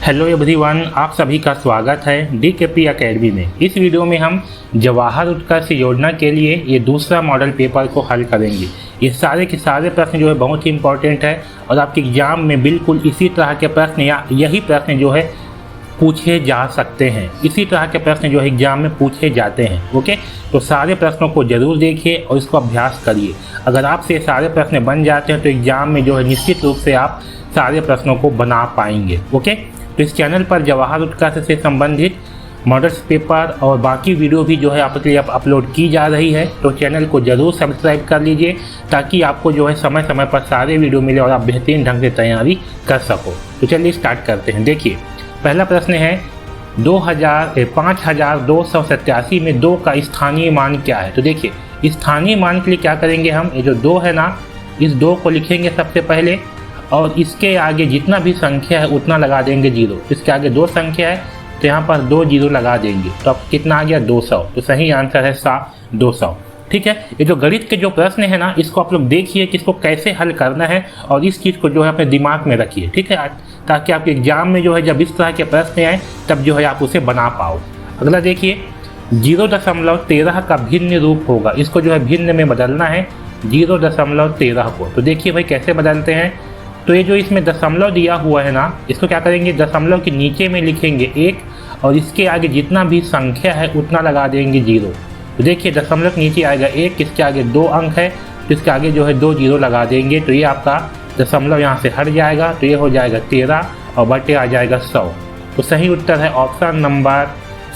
Hello everyone, आप सभी का स्वागत है डीकेपी एकेडमी में। इस वीडियो में हम जवाहर उत्कर्ष योजना के लिए ये दूसरा मॉडल पेपर को हल करेंगे। ये सारे के सारे प्रश्न जो है बहुत ही इंपॉर्टेंट है और आपके एग्जाम में बिल्कुल इसी तरह के प्रश्न या यही प्रश्न जो है पूछे जा सकते हैं। इसी तरह के प्रश्न जो है एग्जाम में पूछे जाते हैं। ओके, तो सारे प्रश्नों को जरूर देखिए और इसको अभ्यास करिए। अगर आपसे सारे प्रश्न बन जाते हैं तो एग्जाम में जो है निश्चित रूप से आप सारे प्रश्नों को बना पाएंगे। ओके, तो इस चैनल पर जवाहर उत्कर्ष से संबंधित मॉडल्स पेपर और बाकी वीडियो भी जो है आपके लिए अपलोड की जा रही है, तो चैनल को जरूर सब्सक्राइब कर लीजिए ताकि आपको जो है समय समय पर सारे वीडियो मिले और आप बेहतरीन ढंग से तैयारी कर सको। तो चलिए स्टार्ट करते हैं। देखिए, पहला प्रश्न है 5287 में 2 का स्थानीय मान क्या है। तो देखिए, स्थानीय मान के लिए क्या करेंगे हम, ये जो 2 है ना, इस 2 को लिखेंगे सबसे पहले और इसके आगे जितना भी संख्या है उतना लगा देंगे 0। इसके आगे 2 संख्या है तो यहाँ पर 2 0 लगा देंगे, तो अब कितना आ गया 200। तो सही आंसर है 200। ठीक है, ये जो गणित के जो प्रश्न है ना, इसको आप लोग देखिए कि इसको कैसे हल करना है और इस चीज़ को जो है अपने दिमाग में रखिए। ठीक है, ताकि आपके एग्जाम में जो है जब इस तरह के प्रश्न आए तब जो है आप उसे बना पाओ। अगला देखिए, 0.13 का भिन्न रूप होगा। इसको जो है भिन्न में बदलना है 0.13 को। तो देखिए भाई कैसे बदलते हैं। तो ये जो इसमें दशमलव दिया हुआ है ना, इसको क्या करेंगे, दशमलव के नीचे में लिखेंगे 1 और इसके आगे जितना भी संख्या है उतना लगा देंगे 0। तो देखिए, दशमलव के नीचे आएगा 1, इसके आगे 2 अंक है तो इसके आगे जो है 2 0 लगा देंगे। तो ये आपका दशमलव यहाँ से हट जाएगा, तो ये हो जाएगा 13 और बटे आ जाएगा 100। तो सही उत्तर है ऑप्शन नंबर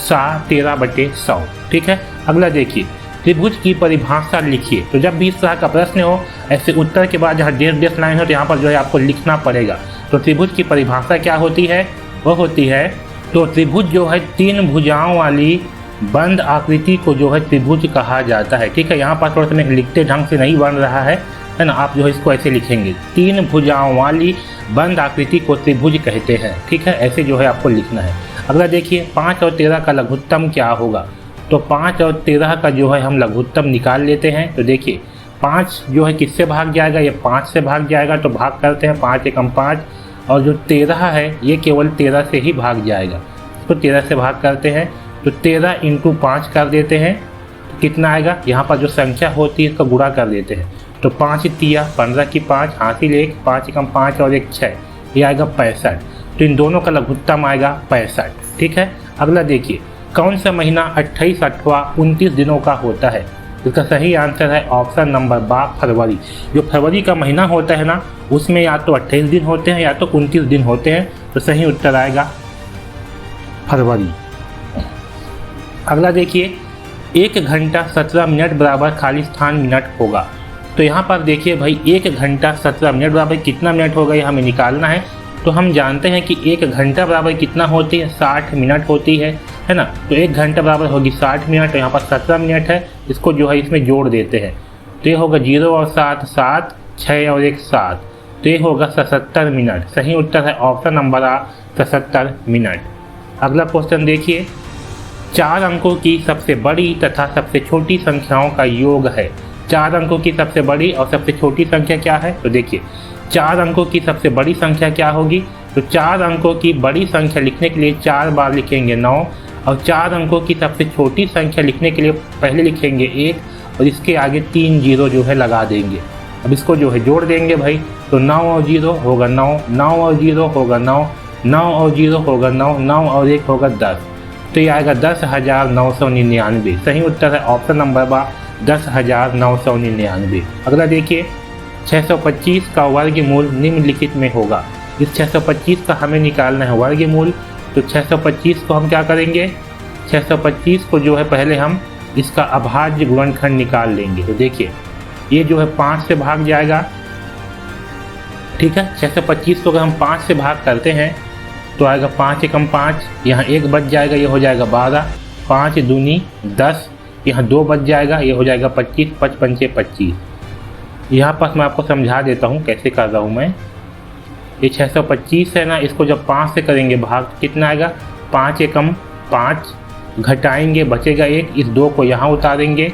13/100। ठीक है, अगला देखिए, त्रिभुज की परिभाषा लिखिए। तो जब भी इस तरह का प्रश्न हो, ऐसे उत्तर के बाद जहाँ डेश लाइन हो तो यहाँ पर जो है आपको लिखना पड़ेगा। तो त्रिभुज की परिभाषा क्या होती है, वो होती है, तो त्रिभुज जो है 3 भुजाओं वाली बंद आकृति को जो है त्रिभुज कहा जाता है। ठीक है, यहाँ पर थोड़ा सा मैं लिखते ढंग से नहीं बन रहा है ना, आप जो है इसको ऐसे लिखेंगे, 3 भुजाओं वाली बंद आकृति को त्रिभुज कहते हैं। ठीक है, ऐसे जो है आपको लिखना है। अगला देखिए, 5 और 13 का लघुत्तम क्या होगा। तो 5 और 13 का जो है हम लघुत्तम निकाल लेते हैं। तो देखिए, 5 जो है किससे भाग जाएगा, ये 5 से भाग जाएगा, तो भाग करते हैं 5 एकम 5। और जो 13 है ये केवल 13 से ही भाग जाएगा, तो 13 से भाग करते हैं। तो 13 × 5 कर देते हैं, तो कितना आएगा, यहाँ पर जो संख्या होती है इसका गुणा कर देते हैं। तो 5 तिया 15 की 5, हासिल 1, 5 एकम 5 और 1 6, ये आएगा 65। तो इन दोनों का लघुत्तम आएगा 65। ठीक है, अगला देखिए, कौन सा महीना 28 अथवा 29 दिनों का होता है। इसका सही आंसर है ऑप्शन नंबर 12 फरवरी। जो फरवरी का महीना होता है ना, उसमें या तो 28 दिन होते हैं या तो 29 दिन होते हैं। तो सही उत्तर आएगा फरवरी। अगला देखिए, 1 घंटा 17 मिनट बराबर खाली स्थान मिनट होगा। तो यहाँ पर देखिए भाई, 1 घंटा 17 मिनट बराबर कितना मिनट होगा ये हमें निकालना है। तो हम जानते हैं कि 1 घंटा बराबर कितना होती है, 60 मिनट होती है ना। तो 1 घंटा बराबर होगी 60 मिनट, तो यहाँ पर 17 मिनट है, इसको जो है इसमें जोड़ देते हैं। तो ये होगा 0 और 7 7, 6 और 1 7, तो ये होगा 77 मिनट। सही उत्तर है ऑप्शन नंबर 77 मिनट। अगला क्वेश्चन देखिए, 4 अंकों की सबसे बड़ी तथा सबसे छोटी संख्याओं का योग है। 4 अंकों की सबसे बड़ी और सबसे छोटी संख्या क्या है। तो देखिए, 4 अंकों की सबसे बड़ी संख्या क्या होगी। तो 4 अंकों की बड़ी संख्या लिखने के लिए 4 बार लिखेंगे 9, और 4 अंकों की सबसे छोटी संख्या लिखने के लिए पहले लिखेंगे 1 और इसके आगे 3 0 जो है लगा देंगे। अब इसको जो है जोड़ देंगे भाई, तो 9 और 0 होगा 9, 9 और 0 होगा 9, 9 और 0 होगा 9, 9 और 1 होगा 10। तो ये आएगा 10,999। सही उत्तर है ऑप्शन नंबर 12 10,999। अगला देखिए, 625 का वर्गमूल निम्नलिखित में होगा। इस 625 का हमें निकालना है वर्गमूल। तो 625 को हम क्या करेंगे, 625 को जो है पहले हम इसका अभाज्य गुणनखंड निकाल लेंगे। तो देखिए, ये जो है 5 से भाग जाएगा। ठीक है, 625 को अगर हम 5 से भाग करते हैं तो आएगा 5 एकम 5, यहाँ 1 बच जाएगा, ये हो जाएगा 12, 5 दूनी 10, यहाँ 2 बच जाएगा, ये हो जाएगा 25, 5 पंचे 25। यहाँ पर मैं आपको समझा देता हूँ कैसे कर रहा हूँ मैं। ये 625 है ना, इसको जब 5 से करेंगे भाग तो कितना आएगा, 5 एकम 5, घटाएंगे बचेगा 1, इस 2 को यहाँ उतारेंगे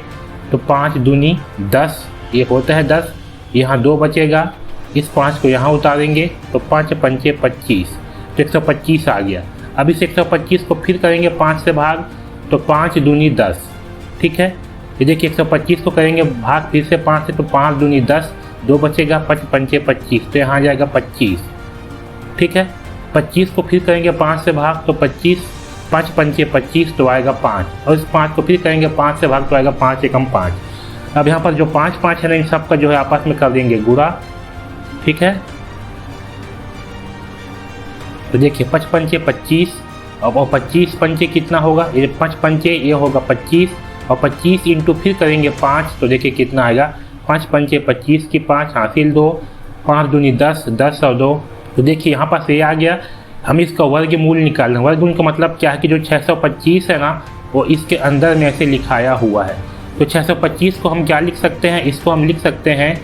तो 5 दूनी 10, ये होता है 10, यहाँ 2 बचेगा, इस 5 को यहाँ उतारेंगे तो 5 पंचे 25, तो 125 आ गया। अब इस 125 को फिर करेंगे 5 से भाग, तो 5 दूनी 10, ठीक है। ये देखिए 125 को करेंगे भाग फिर से 5 से, तो 5 दूनी 10, 2 बचेगा, 5 पंचे 25, तो यहाँ आ जाएगा 25, ठीक है। 25 को फिर करेंगे 5 से भाग, तो 25, 5 पंचे 25, तो आएगा 5, और इस 5 को फिर करेंगे 5 से भाग, तो आएगा 5 एकम 5। अब यहाँ पर जो 5 5 है ना, इन सब का जो है आपस में कर देंगे गुणा, ठीक है। तो देखिए 5 पंचे 25, और 25 पंचे कितना होगा, ये 5 पंचे ये होगा 25, और 25 इंटू फिर करेंगे 5, तो देखिए कितना आएगा, 5 पंचे 25 की 5 हासिल 2, 5 दूनी 10, 10 और 2, तो देखिए यहाँ पर ये आ गया। हम इसका वर्गमूल निकालना, वर्गमूल का मतलब क्या है कि जो 625 है ना, वो इसके अंदर में ऐसे लिखाया हुआ है। तो 625 को हम क्या लिख सकते हैं, इसको हम लिख सकते हैं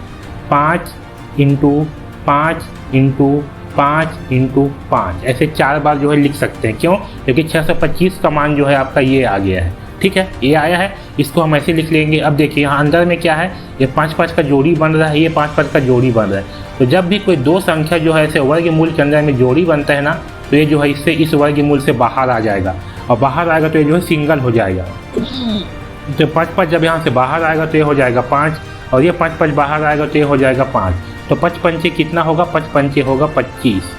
5 इंटू 5 इंटू 5 इंटू 5, ऐसे 4 बार जो है लिख सकते हैं। क्यों? क्योंकि 625 का मान जो है आपका ये आ गया है, ठीक है, ये आया है, इसको हम ऐसे लिख लेंगे। अब देखिए यहाँ अंदर में क्या है, ये 5 5 का जोड़ी बन रहा है, ये 5 5 का जोड़ी बन रहा है। तो जब भी कोई दो संख्या जो है ऐसे वर्गमूल के अंदर में जोड़ी बनता है ना, तो ये जो है इससे इस वर्गमूल से बाहर आ जाएगा, और बाहर आएगा तो ये जो है सिंगल हो जाएगा। तो 5 5 जब यहाँ से बाहर आएगा तो ये हो जाएगा 5, और ये 5 5 बाहर आएगा तो ये हो जाएगा 5, तो 5 पंचे कितना होगा, 5 पंचे होगा 25।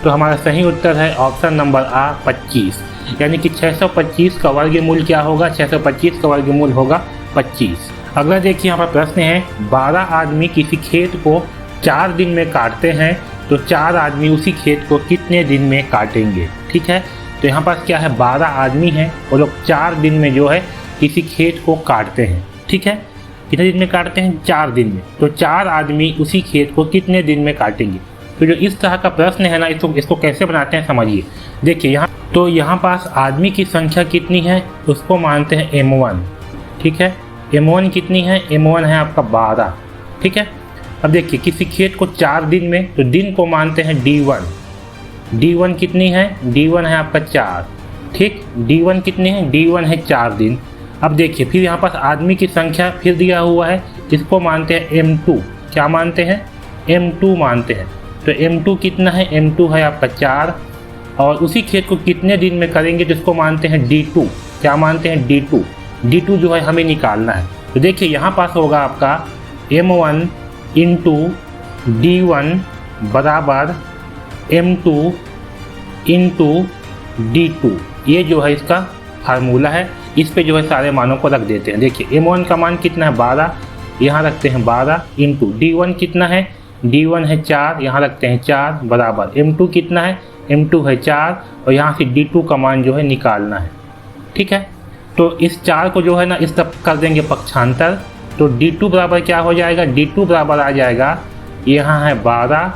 तो हमारा सही उत्तर है ऑप्शन नंबर आ 25, यानी कि 625 का वर्गमूल क्या होगा, 625 का वर्गमूल होगा 25। अगला देखिए यहाँ पर प्रश्न है, 12 आदमी किसी खेत को 4 दिन में काटते हैं, तो 4 आदमी उसी खेत को कितने दिन में काटेंगे, ठीक है। तो यहाँ पास क्या है, 12 आदमी हैं, वो लोग 4 दिन में जो है किसी खेत को काटते हैं, ठीक है। कितने दिन में काटते हैं, 4 दिन में, तो 4 आदमी उसी खेत को कितने दिन में काटेंगे। तो जो इस तरह का प्रश्न है ना, इसको कैसे बनाते हैं समझिए। देखिए यहाँ पास आदमी की संख्या कितनी है, उसको मानते हैं M1, ठीक है। M1 कितनी है, M1 है आपका 12, ठीक है। अब देखिए किसी खेत को 4 दिन में, तो दिन को मानते हैं D1, D1 कितनी है, D1 है आपका 4, ठीक। D1 कितनी है, D1 है 4 दिन। अब देखिए फिर यहाँ पास आदमी की संख्या फिर दिया हुआ है, इसको मानते हैं M2, क्या मानते हैं, M2 मानते हैं। तो M2 कितना है, M2 है आपका 4, और उसी खेत को कितने दिन में करेंगे, जिसको मानते हैं D2, क्या मानते हैं, D2। D2 जो है हमें निकालना है। तो देखिए यहाँ पास होगा आपका M1 इंटू D1 बराबर M2 इंटू D2, ये जो है इसका फार्मूला है। इस पे जो है सारे मानों को रख देते हैं। देखिए M1 का मान कितना है 12, यहाँ रखते हैं 12 इंटू D1 कितना है, D1 है 4, यहाँ रखते हैं 4 बराबर M2 कितना है, M2 है 4, और यहाँ से D2 का मान जो है निकालना है, ठीक है। तो इस 4 को जो है ना इस तरफ कर देंगे पक्षांतर, तो D2 बराबर क्या हो जाएगा, D2 बराबर आ जाएगा, यहाँ है 12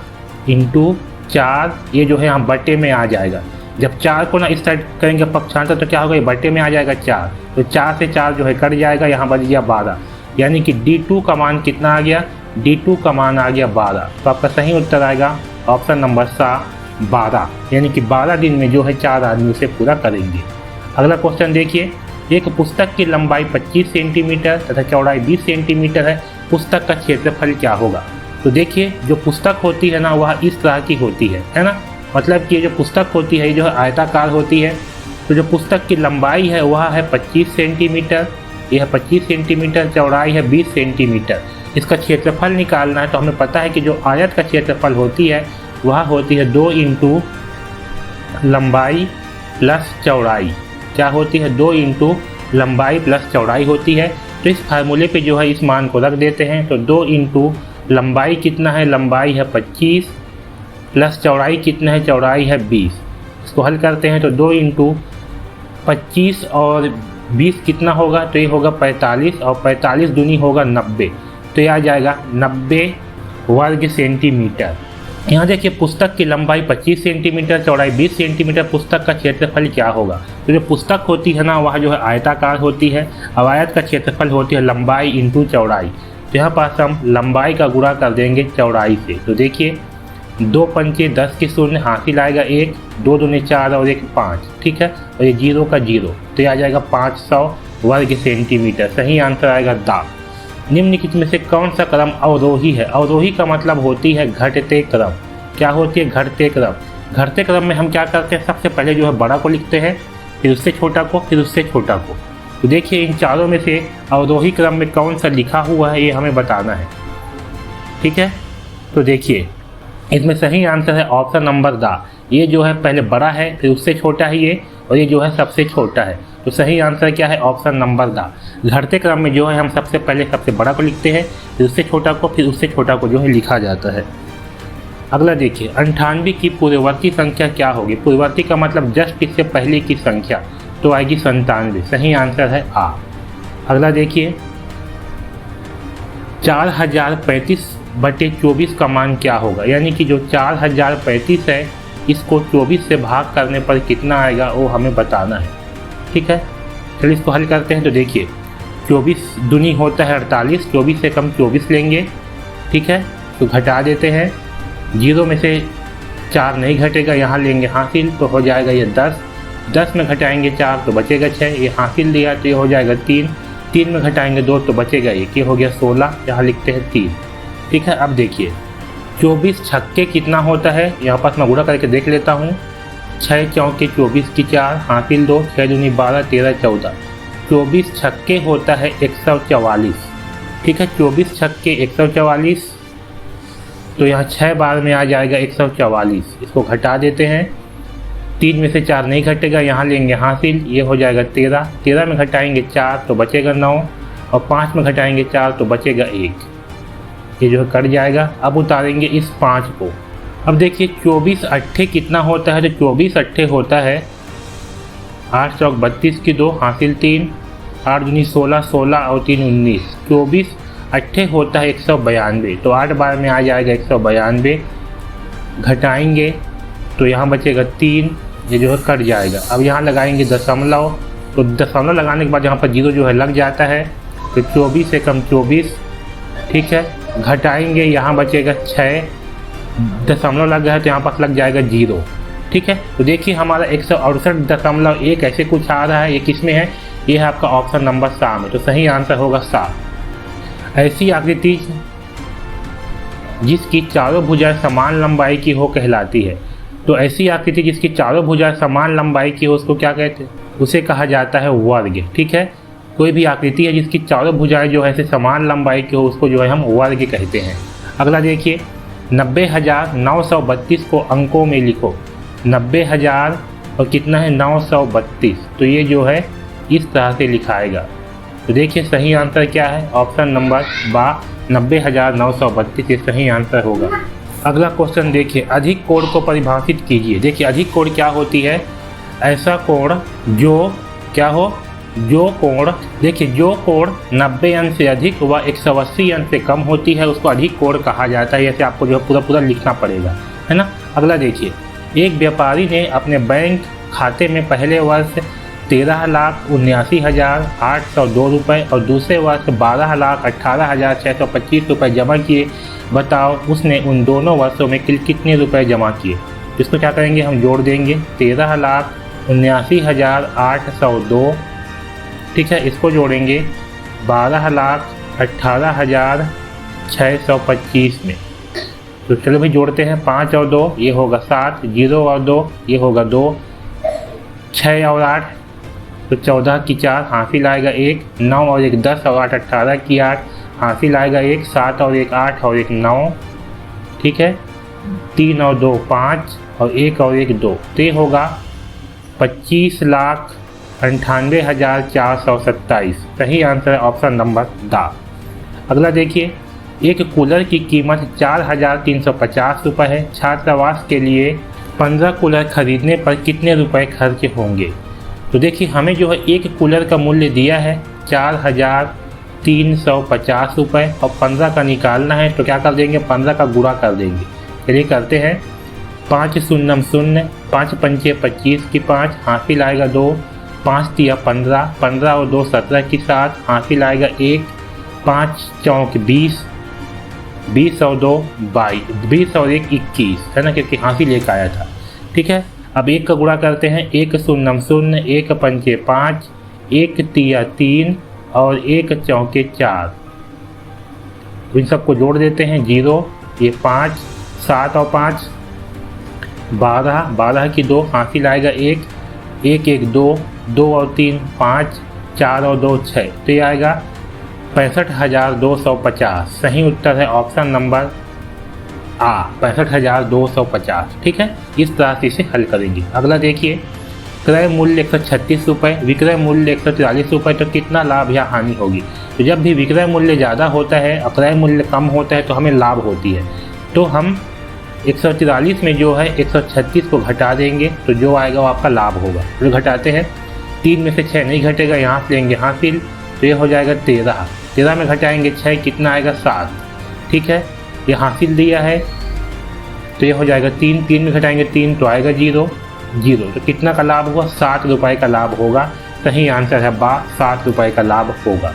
इंटू 4, ये जो है यहाँ बटे में आ जाएगा। जब 4 को ना इस साइड करेंगे पक्षांतर तो क्या होगा, ये बटे में आ जाएगा 4, तो 4 से 4 जो है कट जाएगा, यहाँ बच गया 12, यानी कि D2 का मान कितना आ गया, D2 का मान आ गया 12। तो आपका सही उत्तर आएगा ऑप्शन नंबर सा 12, यानी कि 12 दिन में जो है 4 आदमी उसे पूरा करेंगे। अगला क्वेश्चन देखिए, एक पुस्तक की लंबाई 25 सेंटीमीटर तथा चौड़ाई 20 सेंटीमीटर है, पुस्तक का क्षेत्रफल क्या होगा। तो देखिए जो पुस्तक होती है ना वह इस तरह की होती है ना, मतलब कि जो पुस्तक होती है जो है आयताकार होती है। तो जो पुस्तक की लंबाई है वह है 25 सेंटीमीटर, यह 25 सेंटीमीटर, चौड़ाई है 20 सेंटीमीटर। इसका क्षेत्रफल निकालना है, तो हमें पता है कि जो आयत का क्षेत्रफल होती है वह होती है 2 इंटू लंबाई प्लस चौड़ाई, क्या होती है, 2 इंटू लंबाई प्लस चौड़ाई होती है। तो इस फार्मूले पे जो है इस मान को रख देते हैं। तो 2 इंटू लंबाई कितना है, लंबाई है 25 प्लस चौड़ाई कितना है, चौड़ाई है 20। इसको हल करते हैं तो 2 इंटू 25 और 20 कितना होगा, तो ये होगा 45, और 45 दूनी होगा 90, तो ये आ जाएगा 90 वर्ग सेंटीमीटर। यहाँ देखिए पुस्तक की लंबाई 25 सेंटीमीटर, चौड़ाई 20 सेंटीमीटर, पुस्तक का क्षेत्रफल क्या होगा। तो जो पुस्तक होती है ना वह जो है आयताकार होती है, अब आयत का क्षेत्रफल होती है लंबाई इंटू चौड़ाई। तो यहाँ पास हम लंबाई का गुणा कर देंगे चौड़ाई से। तो देखिए 2 पंचे 10 के शून्य, हासिल आएगा 1, 2 दूनी 4 और 1 5, ठीक है, और ये 0 का 0, तो ये आ जाएगा 500 वर्ग सेंटीमीटर। सही आंसर आएगा दा। निम्नलिखित में से कौन सा क्रम अवरोही है। अवरोही का मतलब होती है घटते क्रम, क्या होती है, घटते क्रम। घटते क्रम में हम क्या करते हैं, सबसे पहले जो है बड़ा को लिखते हैं, फिर उससे छोटा को, फिर उससे छोटा को। तो देखिए इन चारों में से अवरोही क्रम में कौन सा लिखा हुआ है ये हमें बताना है। ठीक है, तो देखिए इसमें सही आंसर है ऑप्शन नंबर दा। ये जो है पहले बड़ा है, फिर उससे छोटा है ये, और ये जो है सबसे छोटा है। तो सही आंसर क्या है, ऑप्शन नंबर दा। घटते क्रम में जो है हम सबसे पहले सबसे बड़ा को लिखते हैं, फिर उससे छोटा को, फिर उससे छोटा को जो है लिखा जाता है। अगला देखिए 98 की पूर्ववर्ती संख्या क्या होगी। पूर्ववर्ती का मतलब जस्ट इससे पहले की संख्या, तो आएगी 97। सही आंसर है आ। अगला देखिए 4035/24 का मान क्या होगा, यानी कि जो 4035 है इसको 24 से भाग करने पर कितना आएगा वो हमें बताना है। ठीक है, चलिए इसको हल करते हैं। तो देखिए 24 दूनी होता है 48, 24 से कम 24 लेंगे। ठीक है, तो घटा देते हैं, 0 में से 4 नहीं घटेगा, यहाँ लेंगे हासिल तो हो जाएगा ये 10। 10 में घटाएंगे 4 तो बचेगा 6, ये हासिल लिया तो ये हो जाएगा 3। 3 में घटाएंगे 2 तो बचेगा 1, ये हो गया 16, यहाँ लिखते हैं 3। ठीक है, अब देखिए 24 छक्के कितना होता है, यहाँ पास मैं गुणा करके देख लेता हूँ। 6 चौके 24 की 4, हासिल 2, 6 दूनी 12, 13 14। 24 छक्के होता है 144। ठीक है, 24 छक्के 144, तो यहाँ 6 बार में आ जाएगा 144। इसको घटा देते हैं, 3 में से 4 नहीं घटेगा, यहाँ लेंगे हासिल, ये हो जाएगा 13। 13 में घटाएंगे 4 तो बचेगा 9, और 5 में घटाएंगे 4 तो बचेगा 1, ये जो है कट जाएगा। अब उतारेंगे इस 5 को। अब देखिए 24 अट्ठे कितना होता है, तो 24 अट्ठे होता है 8 चौक 32 की 2, हासिल 3, 8 दूनी 16, 16 और 3 19। 24 अट्ठे होता है 192, तो 8 बार में आ जाएगा 192। घटाएंगे तो यहाँ बचेगा 3, ये जो है कट जाएगा। अब यहाँ लगाएंगे दशमलव, तो दशमलव लगाने के बाद यहाँ पर 0 जो है लग जाता है, तो 24 से कम 24। ठीक है, घटाएंगे, यहाँ बचेगा 6, दशमलव लग गया है तो यहाँ पर लग जाएगा 0। ठीक है, तो देखिए हमारा 168.1 ऐसे कुछ आ रहा है, ये किस में है, ये है आपका ऑप्शन नंबर सा में। तो सही आंसर होगा सा। ऐसी आकृति जिसकी चारों भुजाएं समान लंबाई की हो कहलाती है। तो ऐसी आकृति जिसकी चारों भुजाएं समान लंबाई की हो उसको क्या कहते हैं, उसे कहा जाता है वर्ग। ठीक है, कोई भी आकृति है जिसकी चारों भुजाएं जो है ऐसे समान लंबाई की हो उसको जो है हम वर्ग कहते हैं। अगला देखिए 90,932 को अंकों में लिखो। 90,000 और कितना है 932, तो ये जो है इस तरह से लिखाएगा। तो देखिए सही आंसर क्या है, ऑप्शन नंबर बा 90,932 ये सही आंसर होगा। अगला क्वेश्चन देखिए अधिक कोण को परिभाषित कीजिए। देखिए अधिक कोण क्या होती है, ऐसा कोण जो क्या हो, जो कोण, देखिए जो कोण 90 अंश से अधिक व 180 अंश से कम होती है उसको अधिक कोण कहा जाता है। ऐसे आपको जो है पूरा लिखना पड़ेगा, है ना। अगला देखिए एक व्यापारी ने अपने बैंक खाते में पहले वर्ष 13,79,802 रुपये और दूसरे वर्ष 12,18,625 रुपये जमा किए। बताओ उसने उन दोनों वर्षों में कितने रुपए जमा किए। इसको क्या करेंगे, हम जोड़ देंगे 13,79,802। ठीक है, इसको जोड़ेंगे 12,18,625 में। तो चलो भाई जोड़ते हैं, 5 और 2 ये होगा 7, 0 और 2 ये होगा 2, 6 और 8 तो 14 की 4 हासिल आएगा 1, 9 और 1 10 और 8 18 की 8 हासिल आएगा 1, 7 और 1 8 और 1 9। ठीक है, 3 और 2 5 और 1 और 1 2, तो ये होगा 25,98,427। सही आंसर है ऑप्शन नंबर दा। अगला देखिए एक कूलर की कीमत 4,350 रुपये है। छात्रावास के लिए 15 कूलर खरीदने पर कितने रुपए खर्च होंगे। तो देखिए हमें जो है एक कूलर का मूल्य दिया है 4,350 रुपये और 15 का निकालना है, तो क्या कर देंगे 15 का गुणा कर देंगे। चलिए करते हैं, 5 0 0 5 पंचे 25 की 5 हासिल आएगा 2, 5 तिया 15, 15 और 2 17 की 7 हासिल आएगा 1, 5 चौक 20, 20 और 2 22, 20 और 1 21, है ना, क्योंकि हासिल एक आया था। ठीक है, अब एक का गुणा करते हैं, 1 0 0 1 पंचे 5, 1 तिया 3 और 1 चौके 4। इन सबको जोड़ देते हैं 0, ये 5, 7 और 5 12, 12 की 2 हासिल आएगा 1, 1 1 2, 2 और 3 5, 4 और 2 6, तो ये आएगा 65,250। सही उत्तर है ऑप्शन नंबर आ, 65,250। ठीक है, इस तरह से इसे हल करेंगे। अगला देखिए, क्रय मूल्य 136 रुपये, विक्रय मूल्य 143 रुपये, तो कितना लाभ या हानि होगी। तो जब भी विक्रय मूल्य ज़्यादा होता है और क्रय मूल्य कम होता है तो हमें लाभ होती है। तो हम 143 में जो है 136 को घटा देंगे, तो जो आएगा वो आपका लाभ होगा। तो घटाते हैं, 3 में से 6 नहीं घटेगा, यहाँ से लेंगे हासिल, तो ये हो जाएगा 13, 13 में घटाएंगे 6, कितना आएगा 7। ठीक है, ये हासिल दिया है, तो ये हो जाएगा 3, 3 में घटाएंगे 3, तो आएगा 0, 0, तो कितना का लाभ हुआ, 7 रुपये का लाभ होगा। सही आंसर है बा, 7 रुपये का लाभ होगा।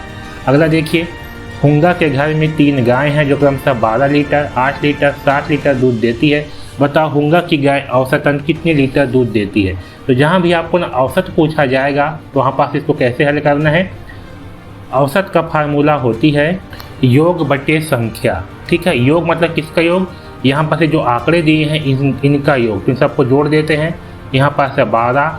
अगला देखिए, हुंगा के घर में 3 गाय हैं जो क्रमशः 12 लीटर, 8 लीटर, 7 लीटर दूध देती है। बताओ हुंगा की गाय औसतन कितने लीटर दूध देती है। तो जहाँ भी आपको ना औसत पूछा जाएगा तो वहाँ पास इसको कैसे हल करना है। औसत का फार्मूला होती है योग बटे संख्या। ठीक है, योग मतलब किसका योग, यहाँ पर से जो आंकड़े दिए हैं इनका योग, तो इन सबको जोड़ देते हैं। यहाँ पास है 12,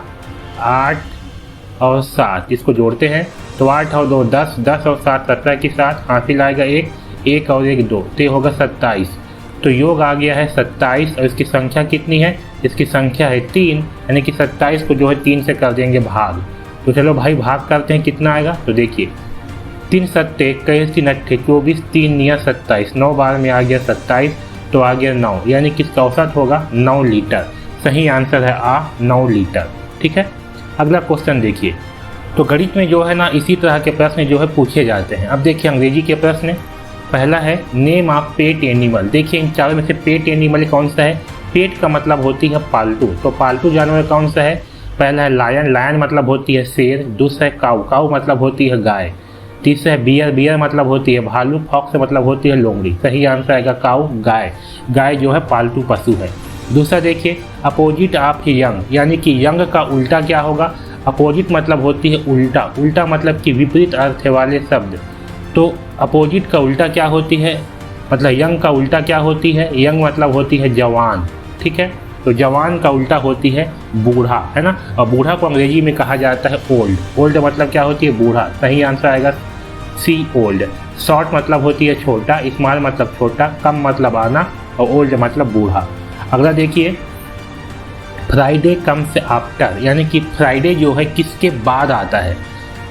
8 और 7, इसको जोड़ते हैं, तो 8 और 2 10, 10 और 7 17 के साथ हासिल आएगा 1, 1 और 1 2, तो ये होगा 27। तो योग आ गया है 27 और इसकी संख्या कितनी है, इसकी संख्या है 3, यानी कि 27 को जो है 3 से कर देंगे भाग। तो चलो भाई भाग करते हैं, कितना आएगा। तो देखिए 3 सत्ते 21, 3 अट्ठे 24, 3 निया 27, 9 बार में आ गया 27, तो आ गया 9, यानी किसका औसत होगा 9 लीटर। सही आंसर है आ, 9 लीटर। ठीक है, अगला क्वेश्चन देखिए। तो गणित में जो है ना इसी तरह के प्रश्न जो है पूछे जाते हैं। अब देखिए अंग्रेजी के प्रश्न, पहला है नेम ऑफ पेट एनिमल। देखिए इन चारों में से पेट एनिमल कौन सा है। पेट का मतलब होती है पालतू, तो पालतू जानवर कौन सा है। पहला है लायन, लायन मतलब होती है शेर। दूसरा है काऊ, काऊ मतलब होती है गाय। तीसरा है बियर, बियर मतलब होती है भालू। फॉक्स मतलब होती है लोमड़ी। सही आंसर आएगा काऊ, गाय। गाय जो है पालतू पशु है। दूसरा देखिए अपोजिट ऑफ यंग, यानी कि यंग का उल्टा क्या होगा। अपोजिट मतलब होती है उल्टा, उल्टा मतलब कि विपरीत अर्थ वाले शब्द। तो अपोजिट का उल्टा क्या होती है, मतलब यंग का उल्टा क्या होती है। यंग मतलब होती है जवान। ठीक है, तो जवान का उल्टा होती है बूढ़ा, है ना। और बूढ़ा को अंग्रेजी में कहा जाता है ओल्ड। ओल्ड मतलब क्या होती है बूढ़ा। सही आंसर आएगा सी, ओल्ड। शॉर्ट मतलब होती है छोटा, स्मॉल मतलब छोटा, कम मतलब आना, और ओल्ड मतलब बूढ़ा। अगला देखिए फ्राइडे कम्स आफ्टर, यानी कि फ्राइडे जो है किसके बाद आता है।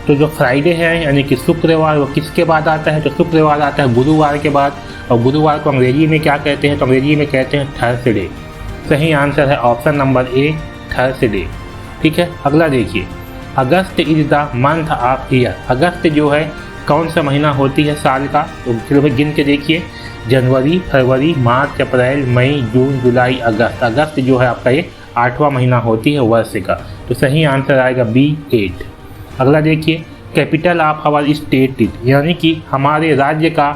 तो जो फ्राइडे है यानी कि शुक्रवार, वो किसके बाद आता है। तो शुक्रवार आता है गुरुवार के बाद, और गुरुवार को अंग्रेजी में क्या कहते हैं, तो अंग्रेजी में कहते हैं थर्सडे। सही आंसर है ऑप्शन नंबर ए, थर्सडे। ठीक है, अगला देखिए August is the month of year. अगस्त जो है कौन सा महीना होती है साल का। तो चलो भाई गिन के देखिए, जनवरी, फरवरी, मार्च, अप्रैल, मई, जून, जुलाई, अगस्त। अगस्त जो है आपका ये 8वां महीना होती है वर्ष का। तो सही आंसर आएगा बी, 8। अगला देखिए capital of our state is, यानी कि हमारे राज्य का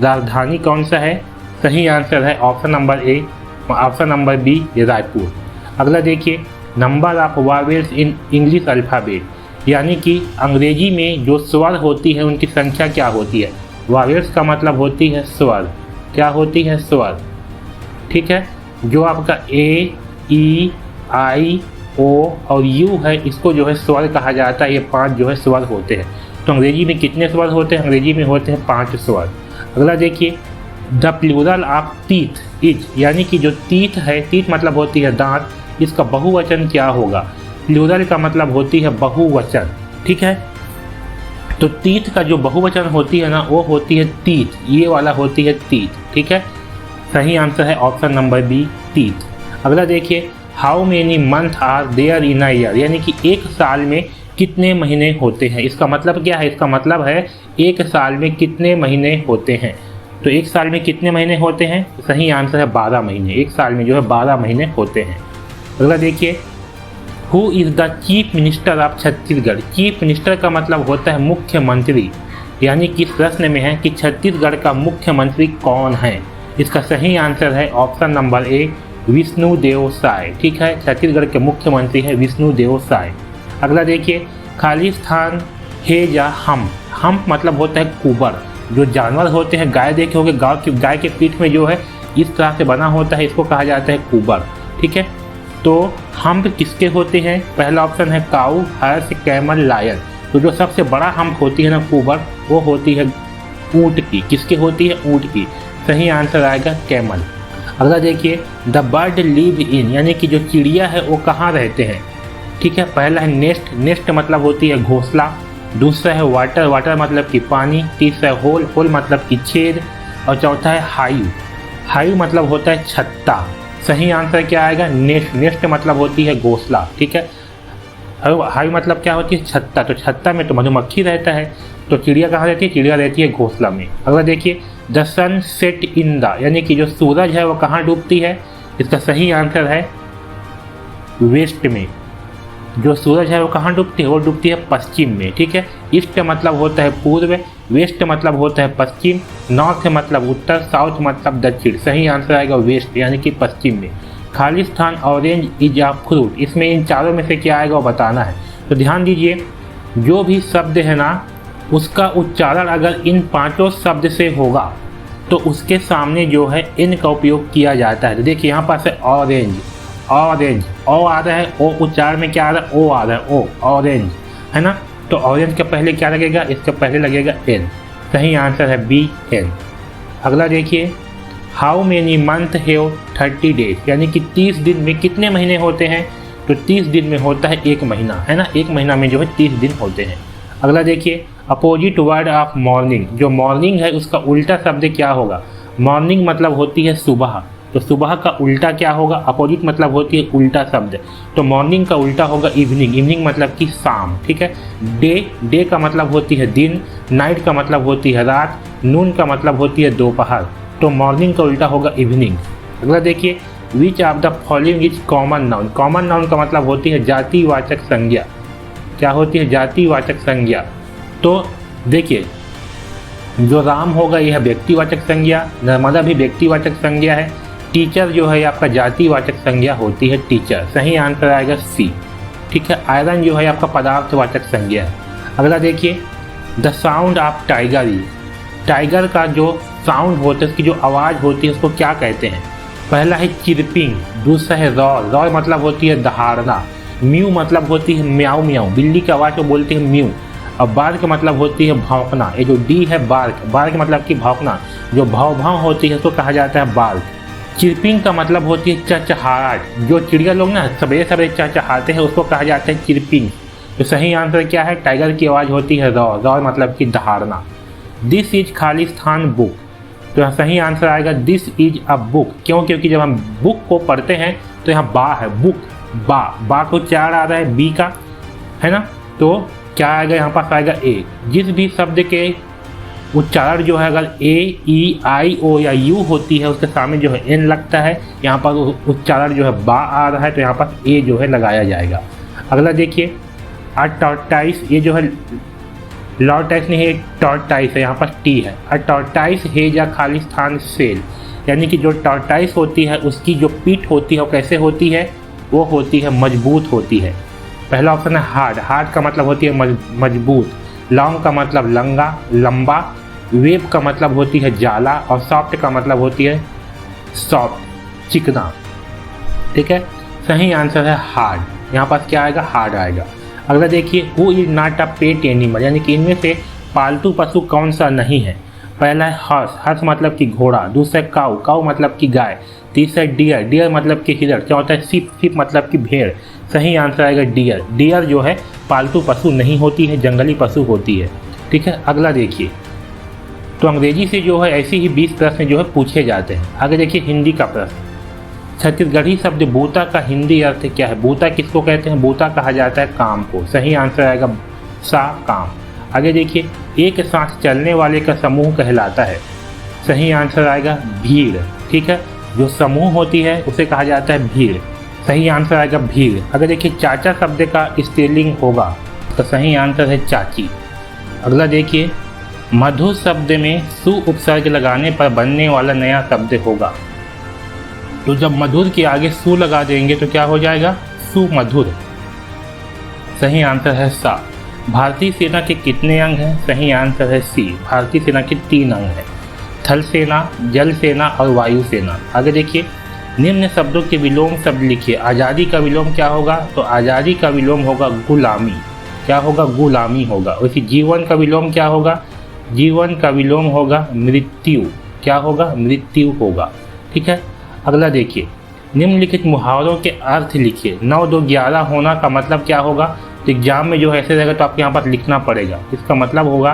राजधानी कौन सा है। सही आंसर है option number A, option number B, Raipur. अगला देखिए number of vowels in English alphabet, यानी कि अंग्रेजी में जो स्वर होती है उनकी संख्या क्या होती है। वावेल्स का मतलब होती है स्वर, क्या होती है स्वर। ठीक है, जो आपका ए, ई, आई, ओ और यू है, इसको जो है स्वर कहा जाता है। ये 5 जो है स्वर होते हैं। तो अंग्रेजी में कितने स्वर होते हैं, अंग्रेजी में होते हैं 5 स्वर। अगला देखिए the plural of teeth is, यानी कि जो टीथ है, टीथ मतलब होती है दांत, इसका बहुवचन क्या होगा। प्लूरल का मतलब होती है बहुवचन। ठीक है, तो टीथ का जो बहुवचन होती है ना वो होती है तीत, ये वाला होती है तीत। ठीक है, सही आंसर है ऑप्शन नंबर बी, तीत। अगला देखिए how many month are there in a year, यानी कि एक साल में कितने महीने होते हैं। इसका मतलब क्या है, इसका मतलब है एक साल में कितने महीने होते हैं। तो एक साल में कितने महीने होते हैं, सही आंसर है 12 महीने। एक साल में जो है 12 महीने होते हैं। अगला देखिए who is the chief minister of Chhattisgarh. Chief minister का मतलब होता है मुख्यमंत्री, यानी कि प्रश्न में है कि छत्तीसगढ़ का मुख्यमंत्री कौन है। इसका सही आंसर है option number A, Vishnudeo Sai. ठीक है, छत्तीसगढ़ के मुख्यमंत्री है विष्णुदेव साय। अगला देखिए खालिस्तान है या हम मतलब होता है कुबर। जो जानवर होते हैं, गाय देखे होंगे, गाय के पीठ में जो है इस तरह से बना होता है, इसको कहा जाता है कुबर। ठीक है, तो हम्प किसके होते हैं? पहला ऑप्शन है काऊ, हर्स, कैमल, लायन। तो जो सबसे बड़ा हम्प होती है ना कुबर, वो होती है ऊँट की। किसकी होती है? ऊँट की। सही आंसर आएगा कैमल। अगला देखिए, द बर्ड लिव इन, यानी कि जो चिड़िया है वो कहाँ रहते हैं? ठीक है, पहला है नेस्ट, नेस्ट मतलब होती है घोंसला। दूसरा है वाटर, वाटर मतलब कि पानी। तीसरा है होल, होल मतलब कि छेद। और चौथा है हाइव, हाइव मतलब होता है छत्ता। सही आंसर क्या आएगा? नेस्ट, नेस्ट मतलब होती है घोंसला। ठीक है, हाइव मतलब क्या होती है? छत्ता। तो छत्ता में तो मधुमक्खी रहता है, तो चिड़िया कहाँ रहती है? चिड़िया रहती है घोंसला में। अगला देखिए, the sun set in the, यानी कि जो सूरज है वो कहाँ डूबती है? इसका सही आंसर है वेस्ट में। जो सूरज है वो कहाँ डूबती है? वो डूबती है पश्चिम में। ठीक है, ईस्ट मतलब होता है पूर्व, वेस्ट मतलब होता है पश्चिम, नॉर्थ मतलब उत्तर, साउथ मतलब दक्षिण। सही आंसर आएगा वेस्ट, यानी कि पश्चिम में। Khalistan, orange, is a fruit, इसमें इन चारों में से क्या आएगा वो बताना है। तो ध्यान दीजिए, जो भी शब्द है ना उसका उच्चारण अगर इन पांचों शब्द से होगा तो उसके सामने जो है इन का उपयोग किया जाता है। तो देखिए यहाँ पास है ऑरेंज, ऑरेंज, ओ आ रहा है, ओ उच्चारण में क्या आ रहा है? ओ आ रहा है, ओ, ऑरेंज, है ना। तो ऑरेंज के पहले क्या लगेगा? इसके पहले लगेगा एन। सही आंसर है बी, एन। अगला देखिए, how many month have 30 days, यानी कि 30 दिन में कितने महीने होते हैं? तो 30 दिन में होता है एक महीना, है ना। एक महीना में जो है 30 दिन होते हैं। अगला देखिए, अपोजिट वर्ड ऑफ मॉर्निंग, जो मॉर्निंग है उसका उल्टा शब्द क्या होगा? मॉर्निंग मतलब होती है सुबह, तो सुबह का उल्टा क्या होगा? अपोजिट मतलब होती है उल्टा शब्द, तो मॉर्निंग का उल्टा होगा इवनिंग, इवनिंग मतलब कि शाम। ठीक है, डे, डे का मतलब होती है दिन, नाइट का मतलब होती है रात, नून का मतलब होती है दोपहर, तो मॉर्निंग का उल्टा होगा इवनिंग। अगला देखिए, which of the following is common noun, common noun का मतलब होती है जातिवाचक संज्ञा। क्या होती है? जातिवाचक संज्ञा। तो देखिए, जो राम होगा यह व्यक्तिवाचक संज्ञा, नर्मदा भी व्यक्तिवाचक संज्ञा है, टीचर जो है आपका जातिवाचक संज्ञा होती है टीचर। सही आंसर आएगा सी। ठीक है, आयरन जो है आपका पदार्थवाचक संज्ञा है। अगला देखिए, the sound of tiger is, tiger का जो साउंड होता है, उसकी जो आवाज़ होती है उसको क्या कहते हैं? पहला है चिरपिंग, दूसरा है रॉर, रॉर मतलब होती है दहाड़ना, म्यू मतलब होती है म्याऊ म्याऊ, बिल्ली की आवाज़ को बोलते हैं म्यू, और बार्क मतलब होती है भौंकना। ये जो डी है बार्क, बार्क मतलब कि भौंकना, जो भाव भाव होती है उसको कहा जाता है बार्क। चिरपिंग का मतलब होती है चहचहाहट, जो चिड़िया लोग ना सवेरे सवेरे चहचहाते हैं उसको कहा जाता है चिरपिंग। तो सही आंसर क्या है? टाइगर की आवाज़ होती है रॉर, रॉर मतलब कि दहाड़ना। दिस इज खालिस्तान बुक, तो सही आंसर आएगा दिस इज अ बुक। क्यों? क्योंकि जब हम बुक को पढ़ते हैं तो यहाँ बा है, बुक, बा, बा को चार आ रहा है बी का, है ना। तो क्या आएगा? यहाँ पास आएगा ए। जिस भी शब्द के उच्चारण जो है अगर ए, ई, आई, ओ या यू होती है उसके सामने जो है एन लगता है, यहाँ पर उच्चारण जो है बा आ रहा है तो यहाँ पर ए जो है लगाया जाएगा। अगला देखिए, अ टॉर्टाइस, ये जो है लॉर्टाइस नहीं है, टॉर्टाइस है, यहाँ पर टी है। A tortoise has a Khalistan shell, यानी कि जो टॉर्टाइस होती है उसकी जो पीठ होती है वो कैसे होती है? वो होती है मजबूत होती है। पहला ऑप्शन है हार्ड, हार्ड का मतलब होती है मजबूत, लॉन्ग का मतलब लंगा लंबा, वेब का मतलब होती है जाला, और सॉफ्ट का मतलब होती है सॉफ्ट चिकना। ठीक है, सही आंसर है हार्ड। यहाँ पास क्या आएगा? हार्ड आएगा। अगला देखिए, who is not a pet animal, यानी कि इनमें से पालतू पशु कौन सा नहीं है? पहला है हर्स, हर्स मतलब कि घोड़ा, दूसरा काऊ, काऊ मतलब कि गाय, तीसरा डियर, डियर मतलब कि हिरण, चौथा है सिप, सिप मतलब कि भेड़। सही आंसर आएगा डियर। डियर जो है पालतू पशु नहीं होती है, जंगली पशु होती है। ठीक है, अगला देखिए, तो अंग्रेजी से जो है ऐसे ही 20 प्रश्न जो है पूछे जाते हैं। आगे देखिए हिंदी का प्रश्न, छत्तीसगढ़ी शब्द बूता का हिंदी अर्थ क्या है? बूता किसको कहते हैं? बूता कहा जाता है काम को। सही आंसर आएगा सा, काम। आगे देखिए, एक साथ चलने वाले का समूह कहलाता है। सही आंसर आएगा भीड़। ठीक है, जो समूह होती है उसे कहा जाता है भीड़। सही आंसर आएगा भीड़। अगर देखिए चाचा शब्द का स्त्रीलिंग होगा तो सही आंसर है चाची। अगला देखिए, मधुर शब्द में सु उपसर्ग लगाने पर बनने वाला नया शब्द होगा। तो जब मधुर के आगे सु लगा देंगे तो क्या हो जाएगा? सुमधुर। सही आंसर है सा। भारतीय सेना के कितने अंग हैं? सही आंसर है सी, भारतीय सेना के 3 अंग हैं, थल सेना, जल सेना और वायु सेना। आगे देखिए, निम्न शब्दों के विलोम शब्द लिखिए। आज़ादी का विलोम क्या होगा? तो आज़ादी का विलोम होगा गुलामी। क्या होगा? गुलामी होगा। उसी जीवन का विलोम क्या होगा? जीवन का विलोम होगा मृत्यु। क्या होगा? मृत्यु होगा। ठीक है। अगला देखिए, निम्नलिखित मुहावरों के अर्थ लिखिए। 9 2 11 होना का मतलब क्या होगा? तो एग्जाम में जो ऐसे रहेगा तो आपको यहाँ पर लिखना पड़ेगा। इसका मतलब होगा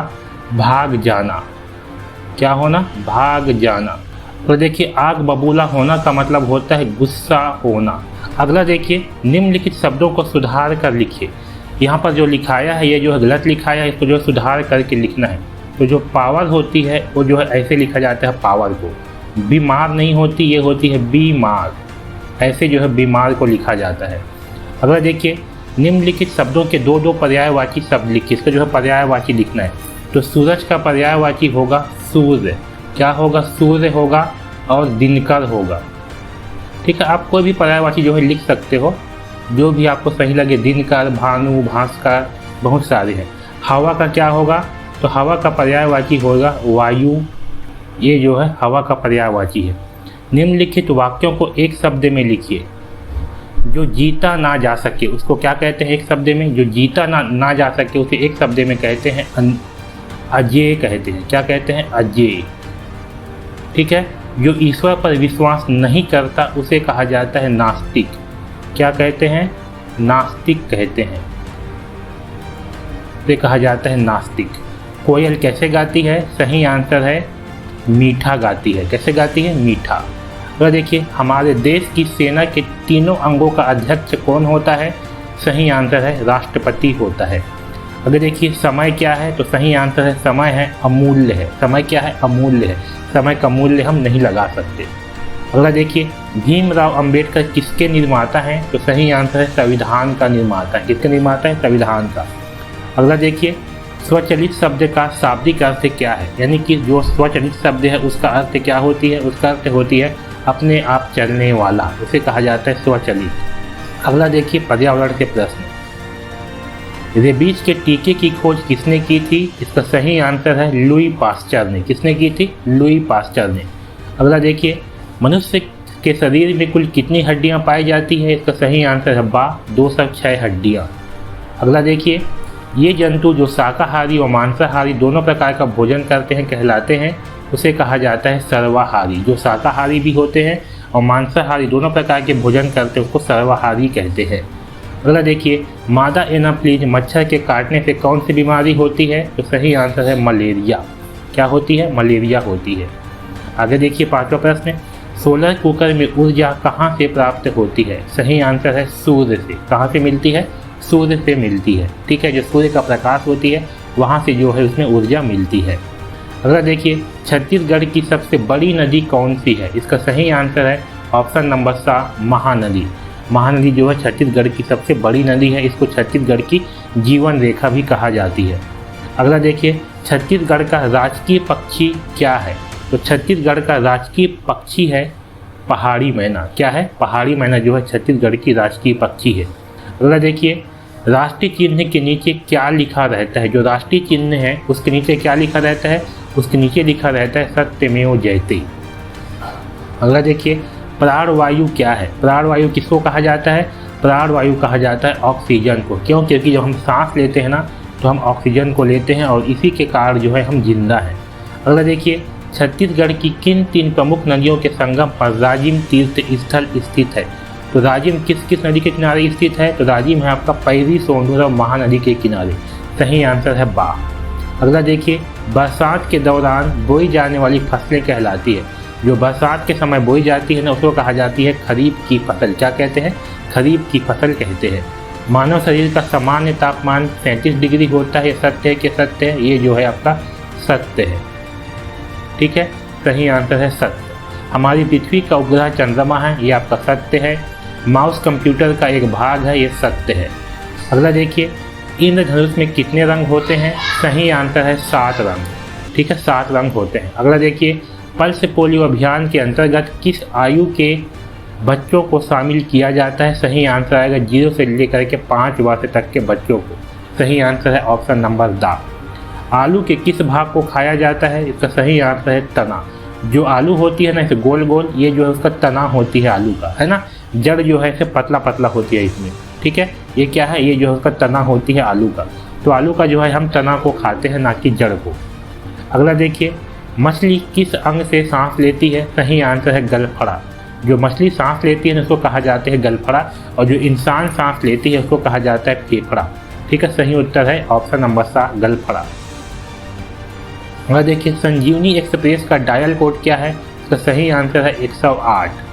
भाग जाना। क्या होना? भाग जाना। तो देखिए, आग बबूला होना का मतलब होता है गुस्सा होना। अगला देखिए, निम्नलिखित शब्दों को सुधार कर लिखिए। यहाँ पर जो लिखाया है ये जो है गलत लिखाया है, इसको जो सुधार करके लिखना है। तो जो पावर होती है वो जो है ऐसे लिखा जाता है पावर को। बीमार नहीं होती, ये होती है बीमार। ऐसे जो है बीमार को लिखा जाता है। अगला देखिए, निम्नलिखित शब्दों के 2 2 पर्यायवाची शब्द लिखिए। इसका जो है पर्यायवाची लिखना है। तो सूरज का पर्यायवाची होगा सूर्य। क्या होगा? सूर्य होगा और दिनकर होगा। ठीक है। आप कोई भी पर्यायवाची जो है लिख सकते हो, जो भी आपको सही लगे। दिनकर, भानु, भास्कर, बहुत सारे हैं। हवा का क्या होगा? तो हवा का पर्यायवाची होगा वायु। ये जो है हवा का पर्यायवाची है। निम्नलिखित वाक्यों को एक शब्द में लिखिए। जो जीता ना जा सके उसको क्या कहते हैं? एक शब्द में जो जीता ना जा सके उसे एक शब्द में कहते हैं अजेय कहते हैं। क्या कहते हैं? अजेय। ठीक है। जो ईश्वर पर विश्वास नहीं करता उसे कहा जाता है नास्तिक। क्या कहते हैं? नास्तिक कहते हैं। उसे कहा जाता है नास्तिक। कोयल कैसे गाती है? सही आंसर है मीठा गाती है। कैसे गाती है? मीठा। तो देखिए, हमारे देश की सेना के तीनों अंगों का अध्यक्ष कौन होता है? सही आंसर है राष्ट्रपति होता है। अगर देखिए, समय क्या है? तो सही आंसर है समय है अमूल्य है। समय क्या है? अमूल्य है। समय का मूल्य हम नहीं लगा सकते। अगला देखिए, भीमराव अंबेडकर किसके निर्माता हैं? तो सही आंसर है संविधान का निर्माता है। किसके निर्माता है? संविधान का। अगला देखिए, स्वचलित शब्द का शाब्दिक अर्थ क्या है? यानी कि जो स्वचलित शब्द है उसका अर्थ क्या होती है? उसका अर्थ होती है अपने आप चलने वाला। उसे कहा जाता है स्वचलित। अगला देखिए, पर्यावरण के प्रश्न। रेबीज के टीके की खोज किसने की थी? इसका सही आंसर है लुई पास्चर ने। किसने की थी? लुई पास्चर ने। अगला देखिए, मनुष्य के शरीर में कुल कितनी हड्डियां पाई जाती है? इसका सही आंसर है 206 हड्डियां। अगला देखिए, ये जंतु जो शाकाहारी और मांसाहारी दोनों प्रकार का भोजन करते हैं कहलाते हैं। उसे कहा जाता है सर्वाहारी। जो शाकाहारी भी होते हैं और मांसाहारी दोनों प्रकार के भोजन करते हैं उसको सर्वाहारी कहते हैं। अगला देखिए, मादा एनाफ्लीज मच्छर के काटने से कौन सी बीमारी होती है? तो सही आंसर है मलेरिया। क्या होती है? मलेरिया होती है। आगे देखिए, 5वां प्रश्न, सोलर कुकर में ऊर्जा कहाँ से प्राप्त होती है? सही आंसर है सूर्य से। कहाँ से मिलती है? सूर्य से मिलती है। ठीक है। जो सूर्य का प्रकाश होती है वहाँ से जो है उसमें ऊर्जा मिलती है। अगला देखिए, छत्तीसगढ़ की सबसे बड़ी नदी कौन सी है? इसका सही आंसर है ऑप्शन नंबर सा महानदी। महानदी जो है छत्तीसगढ़ की सबसे बड़ी नदी है। इसको छत्तीसगढ़ की जीवन रेखा भी कहा जाती है। अगला देखिए, छत्तीसगढ़ का राजकीय पक्षी क्या है? तो छत्तीसगढ़ का राजकीय पक्षी है पहाड़ी मैना। क्या है? पहाड़ी मैना जो है छत्तीसगढ़ की राजकीय पक्षी है। अगला देखिए, राष्ट्रीय चिन्ह के नीचे क्या लिखा रहता है? जो राष्ट्रीय चिन्ह है उसके नीचे क्या लिखा रहता है? उसके नीचे लिखा रहता है सत्यमेव जयते। अगला देखिए, प्राणवायु क्या है? प्राणवायु किसको कहा जाता है? प्राणवायु कहा जाता है ऑक्सीजन को। क्यों? क्योंकि जब हम सांस लेते हैं ना तो हम ऑक्सीजन को लेते हैं और इसी के कारण जो है हम जिंदा हैं। अगला देखिए, छत्तीसगढ़ की किन 3 प्रमुख नदियों के संगम पर राजिम तीर्थ स्थल स्थित है? तो राजिम किस नदी के किनारे स्थित है? तो राजिम है आपका पैरी सोंढूर और महानदी के किनारे। सही आंसर है बा। अगला देखिए, बरसात के दौरान बोई जाने वाली फसलें कहलाती है। जो बरसात के समय बोई जाती है ना उसको कहा जाती है खरीफ की फसल। क्या कहते हैं? खरीफ की फसल कहते हैं। मानव शरीर का सामान्य तापमान 37 डिग्री होता है। सत्य है कि सत्य है? ये जो है आपका सत्य है। ठीक है। सही आंसर है सत्य। हमारी पृथ्वी का उपग्रह चंद्रमा है, ये आपका सत्य है। माउस कंप्यूटर का एक भाग है, ये सत्य है। अगला देखिए, इंद्रधनुष में कितने रंग होते हैं? सही आंसर है 7 रंग। ठीक है, 7 रंग होते हैं। अगला देखिए, पल्स पोलियो अभियान के अंतर्गत किस आयु के बच्चों को शामिल किया जाता है? सही आंसर आएगा 0 से लेकर के 5 वर्ष तक के बच्चों को। सही आंसर है ऑप्शन नंबर दा। आलू के किस भाग को खाया जाता है? इसका सही आंसर है तना। जो आलू होती है ना इसे गोल गोल, ये जो है उसका तना होती है आलू का, है ना। जड़ जो है इसे पतला पतला होती है इसमें, ठीक है। ये क्या है, ये जो है उसका तना होती है आलू का। तो आलू का जो है हम तना को खाते हैं, ना कि जड़ को। अगला देखिए, मछली किस अंग से सांस लेती है? सही आंसर है गलफड़ा। जो मछली सांस लेती है उसको कहा जाता है गलफड़ा, और जो इंसान सांस लेती है उसको कहा जाता है फेफड़ा, ठीक है। सही उत्तर है ऑप्शन नंबर 7 गलफड़ा। और देखिए, संजीवनी एक्सप्रेस का डायल कोड क्या है? इसका सही आंसर है 108।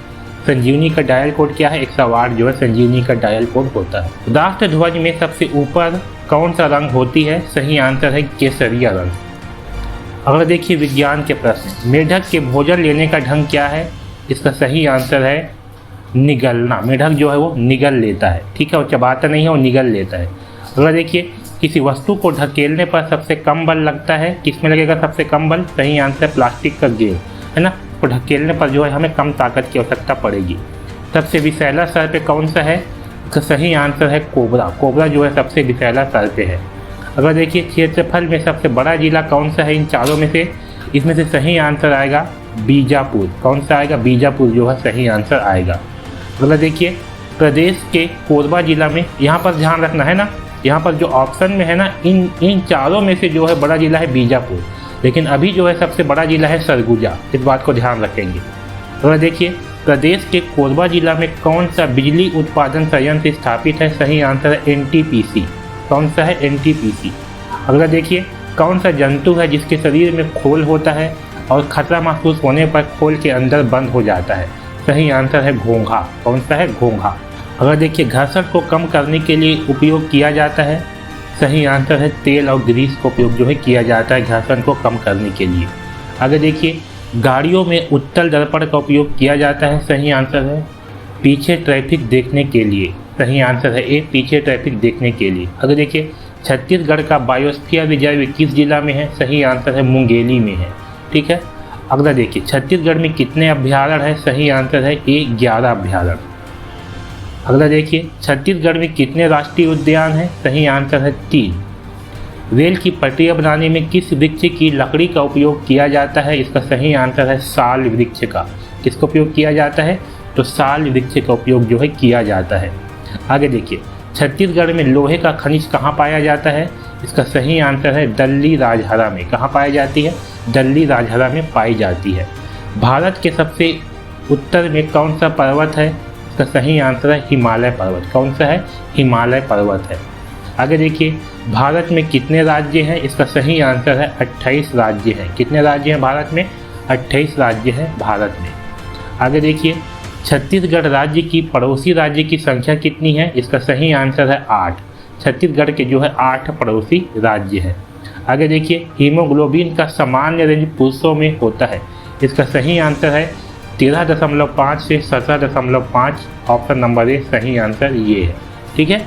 संजीवनी का डायल कोड क्या है? 108 जो है संजीवनी का डायल कोड होता है। राष्ट्र ध्वज में सबसे ऊपर कौन सा रंग होती है? सही आंसर है केसरिया रंग। अगर देखिए विज्ञान के प्रश्न, मेढक के भोजन लेने का ढंग क्या है? इसका सही आंसर है निगलना। मेढक जो है वो निगल लेता है, ठीक है, वो चबाता नहीं है, वो निगल लेता है। अगर देखिए, किसी वस्तु को ढकेलने पर सबसे कम बल लगता है, किसमें लगेगा सबसे कम बल? सही आंसर प्लास्टिक का गेंद, है ना। तो ढकेलने पर जो है हमें कम ताकत की आवश्यकता पड़ेगी। सबसे विषैला सर्प कौन सा है? इसका सही आंसर है कोबरा। कोबरा जो है सबसे विषैला सर्प है। अगर देखिए, क्षेत्रफल में सबसे बड़ा जिला कौन सा है इन चारों में से? इसमें से सही आंसर आएगा बीजापुर। कौन सा आएगा? बीजापुर जो है सही आंसर आएगा। अगला देखिए, प्रदेश के कोरबा जिला में, यहाँ पर ध्यान रखना है ना, यहाँ पर जो ऑप्शन में है ना, इन चारों में से जो है बड़ा जिला है बीजापुर, लेकिन अभी जो है सबसे बड़ा जिला है सरगुजा। इस बात को ध्यान रखेंगे। अगला देखिए, प्रदेश के कोरबा जिला में कौन सा बिजली उत्पादन संयंत्र स्थापित है? सही आंसर है NTPC। कौन सा है? NTPC। अगला देखिए, कौन सा जंतु है जिसके शरीर में खोल होता है और खतरा महसूस होने पर खोल के अंदर बंद हो जाता है? सही आंसर है घोंघा। कौन सा है? घोंघा। अगर देखिए, घर्षण को कम करने के लिए उपयोग किया जाता है, सही आंसर है तेल और ग्रीस का उपयोग जो है किया जाता है घर्षण को कम करने के लिए। अगर देखिए, गाड़ियों में उत्तल दर्पण का उपयोग किया जाता है, सही आंसर है पीछे ट्रैफिक देखने के लिए। सही आंसर है ए, पीछे ट्रैफिक देखने के लिए। अगर देखिए, छत्तीसगढ़ का बायोस्फीयर रिजर्व किस जिला में है? सही आंसर है मुंगेली में है, ठीक है। अगला देखिए, छत्तीसगढ़ में कितने अभ्यारण्य है? सही आंसर है ए, 11 अभ्यारण्य। अगला देखिए, छत्तीसगढ़ में कितने राष्ट्रीय उद्यान हैं? सही आंसर है 3। रेल की पटरियाँ बनाने में किस वृक्ष की लकड़ी का उपयोग किया जाता है? इसका सही आंसर है साल वृक्ष का। किसका उपयोग किया जाता है? तो साल वृक्ष का उपयोग जो है किया जाता है। आगे देखिए, छत्तीसगढ़ में लोहे का खनिज कहाँ पाया जाता है? इसका सही आंसर है दल्ली राजहरा में। कहाँ पाई जाती है? दल्ली राजहरा में पाई जाती है। भारत के सबसे उत्तर में कौन सा पर्वत है? इसका सही आंसर है हिमालय पर्वत। कौन सा है? हिमालय पर्वत है। आगे देखिए, भारत में कितने राज्य हैं? इसका सही आंसर है 28 राज्य हैं। कितने राज्य हैं भारत में? 28 राज्य हैं भारत में। आगे देखिए, छत्तीसगढ़ राज्य की पड़ोसी राज्य की संख्या कितनी है? इसका सही आंसर है 8। छत्तीसगढ़ के जो है 8 पड़ोसी राज्य हैं। आगे देखिए, हीमोग्लोबिन का सामान्य रेंज पुरुषों में होता है। इसका सही आंसर है 13.5 से 17.5। ऑप्शन नंबर ए सही आंसर ये है, ठीक है।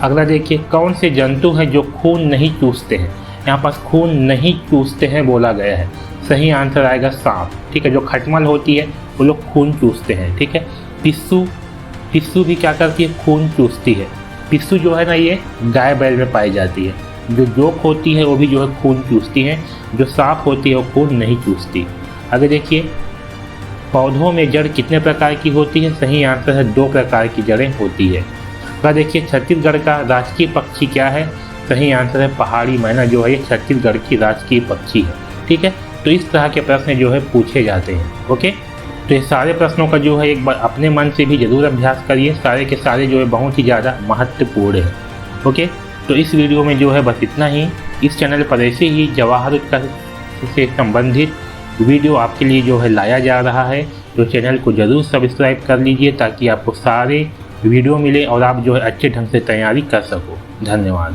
अगला देखिए, कौन से जंतु हैं जो खून नहीं चूसते हैं? यहाँ पास खून नहीं चूसते हैं बोला गया है। सही आंसर आएगा सांप, ठीक है। जो खटमल होती है वो लोग खून चूसते हैं, ठीक है। पिस्सू भी क्या करती है? खून चूसती है। पिस्सू जो है ना, ये गाय बैल में पाई जाती है। जो जोक होती है वो भी जो है खून चूसती हैं। जो सांप होती है वो खून नहीं चूसती। आगे देखिए, पौधों में जड़ कितने प्रकार की होती है? सही आंसर है 2 प्रकार की जड़ें होती है। अगर देखिए, छत्तीसगढ़ का राजकीय पक्षी क्या है? सही आंसर है पहाड़ी मैना, जो है ये छत्तीसगढ़ की राजकीय पक्षी है, ठीक है। तो इस तरह के प्रश्न जो है पूछे जाते हैं, ओके। तो ये सारे प्रश्नों का जो है एक बार अपने मन से भी जरूर अभ्यास करिए। सारे के सारे जो है बहुत ही ज़्यादा महत्वपूर्ण है, ओके। तो इस वीडियो में जो है बस इतना ही। इस चैनल पर ऐसे ही जवाहर उत्कर्ष से संबंधित वीडियो आपके लिए जो है लाया जा रहा है। तो चैनल को ज़रूर सब्सक्राइब कर लीजिए ताकि आपको सारे वीडियो मिले और आप जो है अच्छे ढंग से तैयारी कर सको। धन्यवाद।